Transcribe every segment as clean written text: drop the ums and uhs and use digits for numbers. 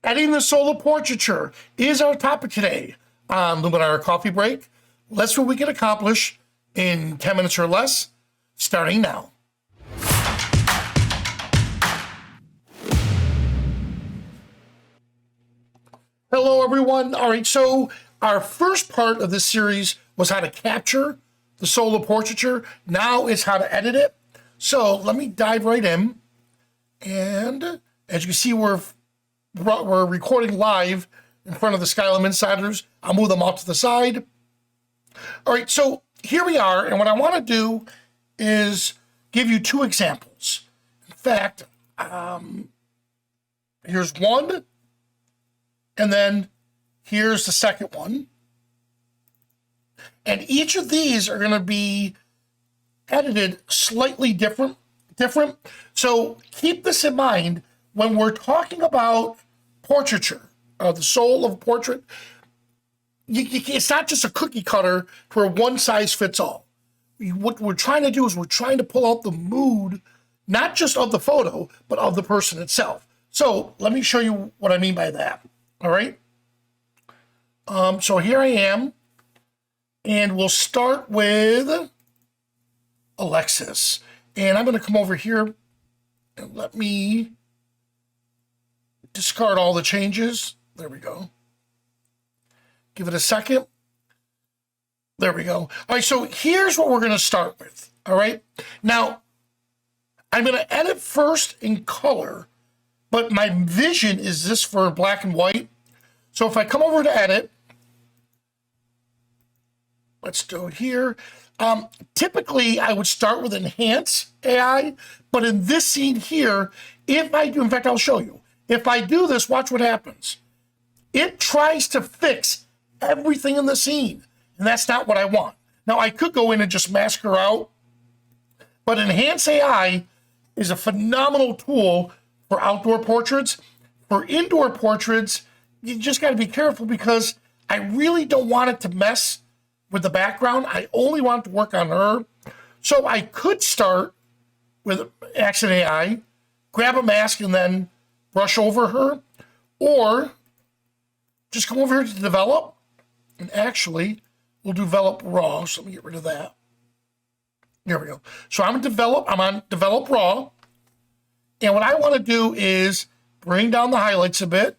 Adding the soul of portraiture is our topic today on Luminar Coffee Break. Let's see what we can accomplish in 10 minutes or less, starting now. Hello, everyone. All right, so our first part of this series was how to capture the soul of portraiture. Now it's how to edit it. So let me dive right in. And as you can see, we're recording live in front of the Skylum Insiders. I'll move them off to the side. All right, so here we are. And what I want to do is give you two examples. In fact, here's one. And then here's the second one. And each of these are going to be edited slightly different. So keep this in mind when we're talking about portraiture, the soul of a portrait. It's not just a cookie cutter where one size fits all. What we're trying to do is we're trying to pull out the mood, not just of the photo, but of the person itself. So let me show you what I mean by that. All right. So here I am, and we'll start with Alexis. And I'm going to come over here and let me discard all the changes. There we go. Give it a second. There we go. All right, so here's what we're going to start with. All right. Now, I'm going to edit first in color, but my vision is this for black and white. So if I come over to edit, let's do it here. Typically, I would start with enhance AI, but in this scene here, if I do, in fact, I'll show you. If I do this, watch what happens. It tries to fix everything in the scene, and that's not what I want. Now, I could go in and just mask her out, but enhance AI is a phenomenal tool for outdoor portraits. For indoor portraits, you just got to be careful because I really don't want it to mess with the background. I only want it to work on her. So I could start with Accent AI, grab a mask and then brush over her, or just come over here to develop, and actually we'll develop raw. So let me get rid of that. There we go. So I'm on develop raw. And what I want to do is bring down the highlights a bit.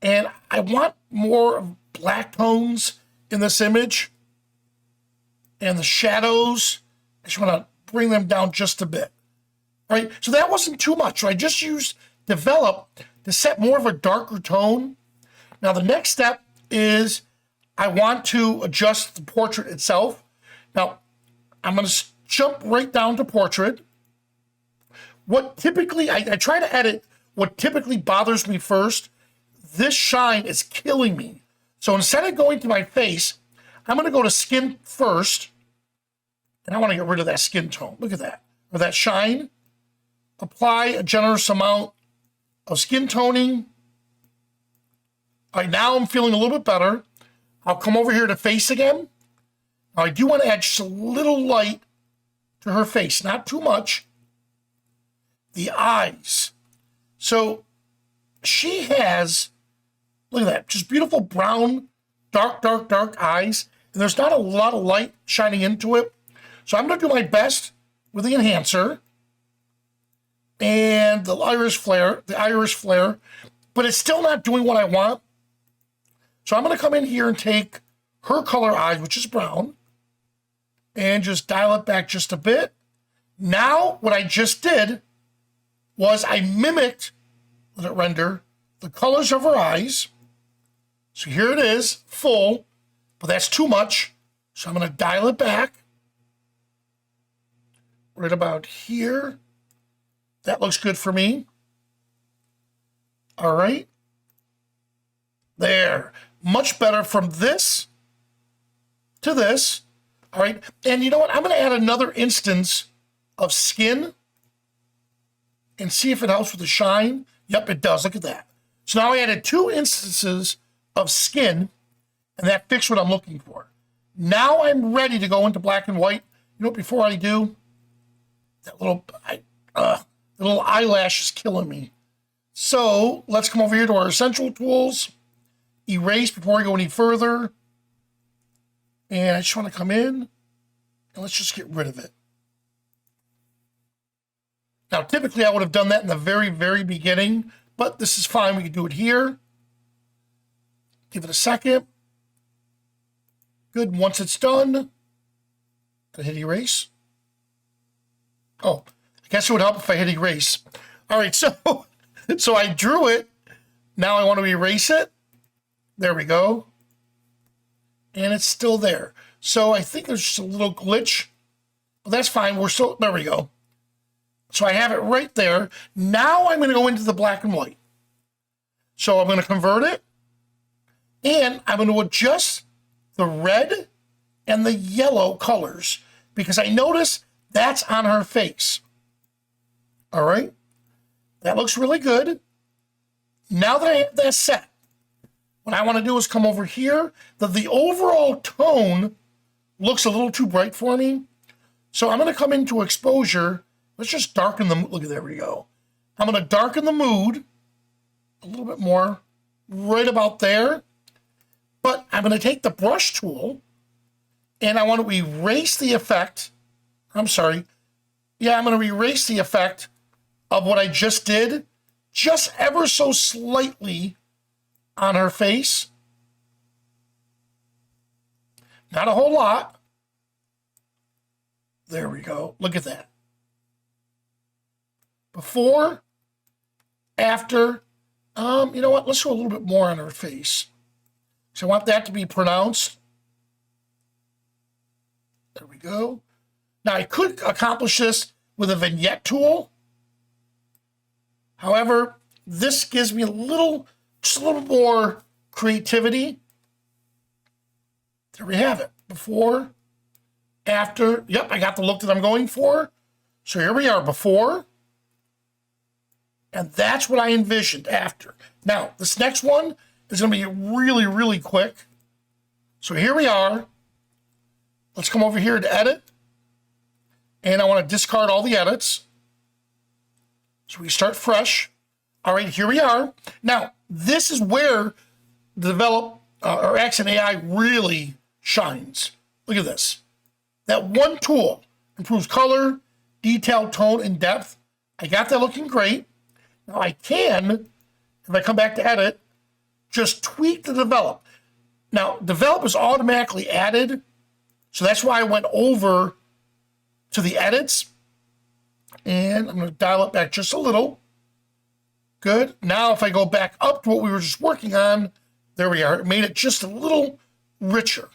And I want more black tones in this image. And the shadows, I just want to bring them down just a bit. All right, so that wasn't too much. So I just used develop to set more of a darker tone. Now the next step is I want to adjust the portrait itself. Now I'm going to jump right down to portrait. What typically, I try to edit what typically bothers me first. This shine is killing me. So instead of going to my face, I'm going to go to skin first. And I want to get rid of that skin tone. Look at that. Or that shine. Apply a generous amount of skin toning. All right, now I'm feeling a little bit better. I'll come over here to face again. Now I do want to add just a little light to her face. Not too much. The eyes. So she has, look at that, just beautiful brown, dark eyes. And there's not a lot of light shining into it. So I'm going to do my best with the enhancer and the iris flare, but it's still not doing what I want. So I'm going to come in here and take her color eyes, which is brown, and just dial it back just a bit. Now, what I just did was I mimicked, let it render, the colors of her eyes. So here it is, full, but that's too much. So I'm going to dial it back. Right about here. That looks good for me. All right. There. Much better from this to this. All right. And you know what? I'm going to add another instance of skin and see if it helps with the shine. Yep, it does. Look at that. So now I added 2 instances of skin, and that fixed what I'm looking for. Now I'm ready to go into black and white. You know what, before I do, that little eyelash is killing me. So let's come over here to our essential tools, erase before I go any further. And I just want to come in and let's just get rid of it. Now, typically I would have done that in the very, very beginning, but this is fine. We can do it here. Give it a second. Good. Once it's done, I hit erase. Oh, I guess it would help if I hit erase. All right, so I drew it. Now I want to erase it. There we go. And it's still there. So I think there's just a little glitch. But that's fine. We're still, there we go. So I have it right there. Now I'm going to go into the black and white. So I'm going to convert it. And I'm going to adjust the red and the yellow colors because I notice that's on her face. All right. That looks really good. Now that I have that set, what I want to do is come over here. The overall tone looks a little too bright for me. So I'm going to come into exposure. Let's just darken the, look at, there we go. I'm going to darken the mood a little bit more, right about there. But I'm going to take the brush tool and I want to erase the effect. I'm sorry. Yeah, I'm going to erase the effect of what I just did, just ever so slightly on her face. Not a whole lot. There we go. Look at that. Before, after, you know what? Let's go a little bit more on her face. So I want that to be pronounced. There we go. Now I could accomplish this with a vignette tool. However, this gives me just a little more creativity. There we have it. Before, after. Yep, I got the look that I'm going for. So here we are, before. And that's what I envisioned after. Now, this next one is going to be really, really quick. So here we are. Let's come over here to edit. And I want to discard all the edits. So we start fresh. All right, here we are. Now, this is where the Accent AI really shines. Look at this. That one tool improves color, detail, tone, and depth. I got that looking great. Now I can, if I come back to edit, just tweak the develop. Now, develop is automatically added, so that's why I went over to the edits, and I'm going to dial it back just a little. Good. Now, if I go back up to what we were just working on, there we are. It made it just a little richer.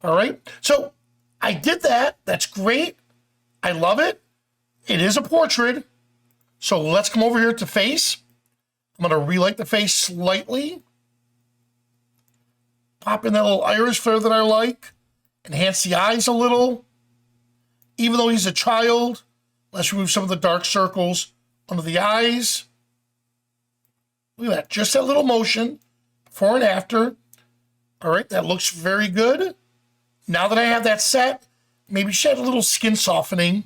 All right. So I did that. That's great. I love it. It is a portrait. So let's come over here to face. I'm going to relight the face slightly. Pop in that little iris flare that I like. Enhance the eyes a little. Even though he's a child, let's remove some of the dark circles under the eyes. Look at that. Just that little motion, before and after. All right, that looks very good. Now that I have that set, maybe shed a little skin softening.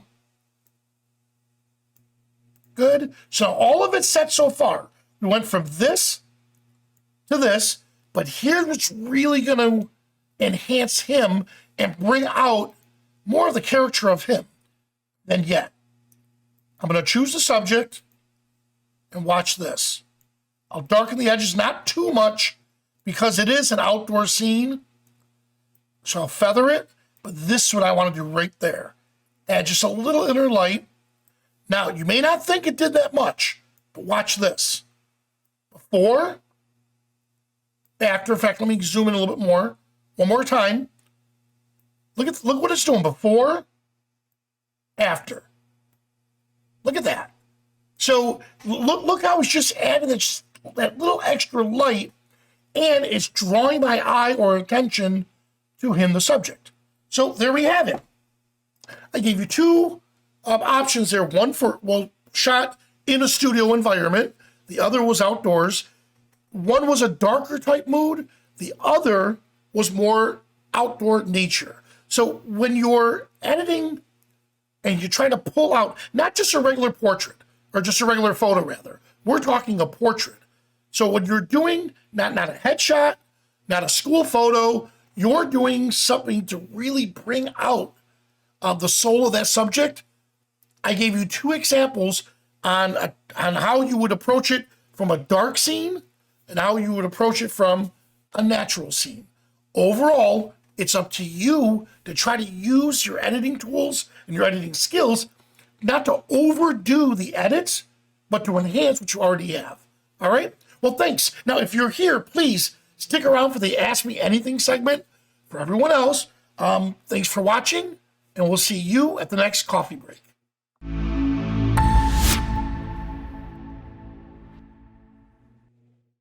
Good. So all of it's set so far. We went from this to this, but here's what's really going to enhance him and bring out more of the character of him than yet. I'm going to choose the subject and watch this. I'll darken the edges, not too much, because it is an outdoor scene. So I'll feather it, but this is what I want to do right there. Add just a little inner light. Now, you may not think it did that much, but watch this. Before, after. In fact, let me zoom in a little bit more. One more time. Look what it's doing. Before, after. Look at that. So look how it's just adding that little extra light, and it's drawing my eye or attention to him, the subject. So there we have it. I gave you two options there. One shot in a studio environment. The other was outdoors. One was a darker type mood. The other was more outdoor nature. So when you're editing and you're trying to pull out not just a regular portrait, or just a regular photo rather, We're talking a portrait. So when you're doing not a headshot, not a school photo, you're doing something to really bring out the soul of that subject. I gave you 2 examples on how you would approach it from a dark scene and how you would approach it from a natural scene. Overall, it's up to you to try to use your editing tools and your editing skills not to overdo the edits, but to enhance what you already have. All right? Well, thanks. Now, if you're here, please stick around for the Ask Me Anything segment. For everyone else, thanks for watching, and we'll see you at the next coffee break.